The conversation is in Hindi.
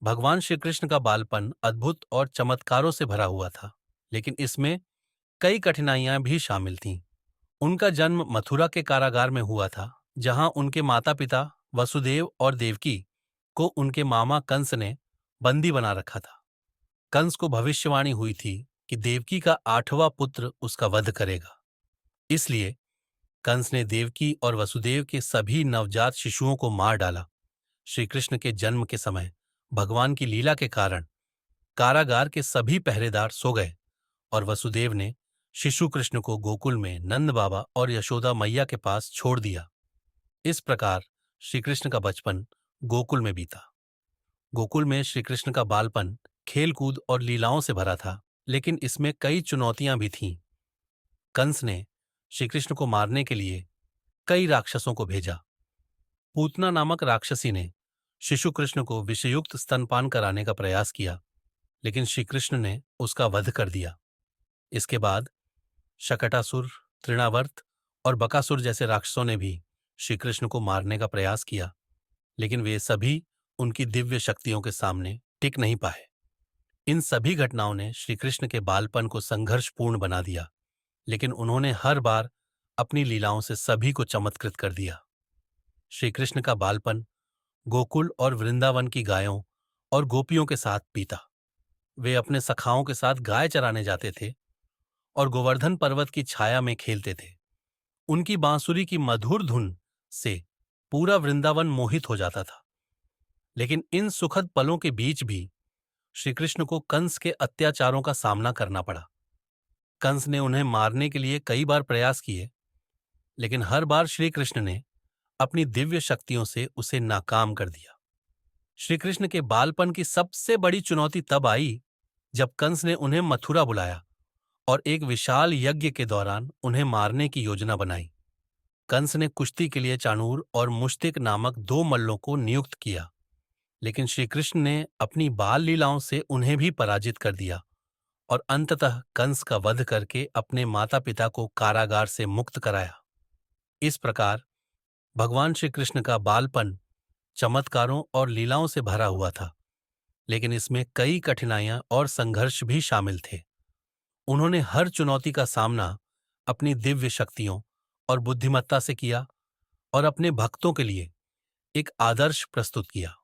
भगवान श्री कृष्ण का बालपन अद्भुत और चमत्कारों से भरा हुआ था, लेकिन इसमें कई कठिनाइयां भी शामिल थीं। उनका जन्म मथुरा के कारागार में हुआ था, जहां उनके माता-पिता वसुदेव और देवकी को उनके मामा कंस ने बंदी बना रखा था। कंस को भविष्यवाणी हुई थी कि देवकी का 8वां पुत्र उसका वध करेगा। इसलिए कंस ने देवकी और वसुदेव के सभी नवजात शिशुओं को मार डाला। श्री कृष्ण के जन्म के समय भगवान की लीला के कारण कारागार के सभी पहरेदार सो गए और वसुदेव ने शिशु कृष्ण को गोकुल में नंद बाबा और यशोदा मैया के पास छोड़ दिया। इस प्रकार श्री कृष्ण का बचपन गोकुल में बीता। गोकुल में श्री कृष्ण का बालपन खेल-कूद और लीलाओं से भरा था, लेकिन इसमें कई चुनौतियां भी थीं। कंस ने श्री कृष्ण को मारने के लिए कई राक्षसों को भेजा। पूतना नामक राक्षसी ने शिशु कृष्ण को विषयुक्त स्तनपान कराने का प्रयास किया, लेकिन श्री कृष्ण ने उसका वध कर दिया। इसके बाद शकटासुर, तृणावर्त और बकासुर जैसे राक्षसों ने भी श्री कृष्ण को मारने का प्रयास किया, लेकिन वे सभी उनकी दिव्य शक्तियों के सामने टिक नहीं पाए। इन सभी घटनाओं ने श्री कृष्ण के बालपन को संघर्षपूर्ण बना दिया, लेकिन उन्होंने हर बार अपनी लीलाओं से सभी को चमत्कृत कर दिया। श्री कृष्ण का बालपन गोकुल और वृंदावन की गायों और गोपियों के साथ बीता। वे अपने सखाओं के साथ गाय चराने जाते थे और गोवर्धन पर्वत की छाया में खेलते थे। उनकी बांसुरी की मधुर धुन से पूरा वृंदावन मोहित हो जाता था। लेकिन इन सुखद पलों के बीच भी श्री कृष्ण को कंस के अत्याचारों का सामना करना पड़ा। कंस ने उन्हें मारने के लिए कई बार प्रयास किए, लेकिन हर बार श्री कृष्ण ने अपनी दिव्य शक्तियों से उसे नाकाम कर दिया। श्री कृष्ण के बालपन की सबसे बड़ी चुनौती तब आई जब कंस ने उन्हें मथुरा बुलाया और एक विशाल यज्ञ के दौरान उन्हें मारने की योजना बनाई। कंस ने कुश्ती के लिए चाणूर और मुश्तिक नामक 2 मल्लों को नियुक्त किया, लेकिन श्री कृष्ण ने अपनी बाल लीलाओं से उन्हें भी पराजित कर दिया और अंततः कंस का वध करके अपने माता पिता को कारागार से मुक्त कराया। इस प्रकार भगवान श्री कृष्ण का बालपन चमत्कारों और लीलाओं से भरा हुआ था, लेकिन इसमें कई कठिनाइयां और संघर्ष भी शामिल थे। उन्होंने हर चुनौती का सामना अपनी दिव्य शक्तियों और बुद्धिमत्ता से किया और अपने भक्तों के लिए एक आदर्श प्रस्तुत किया।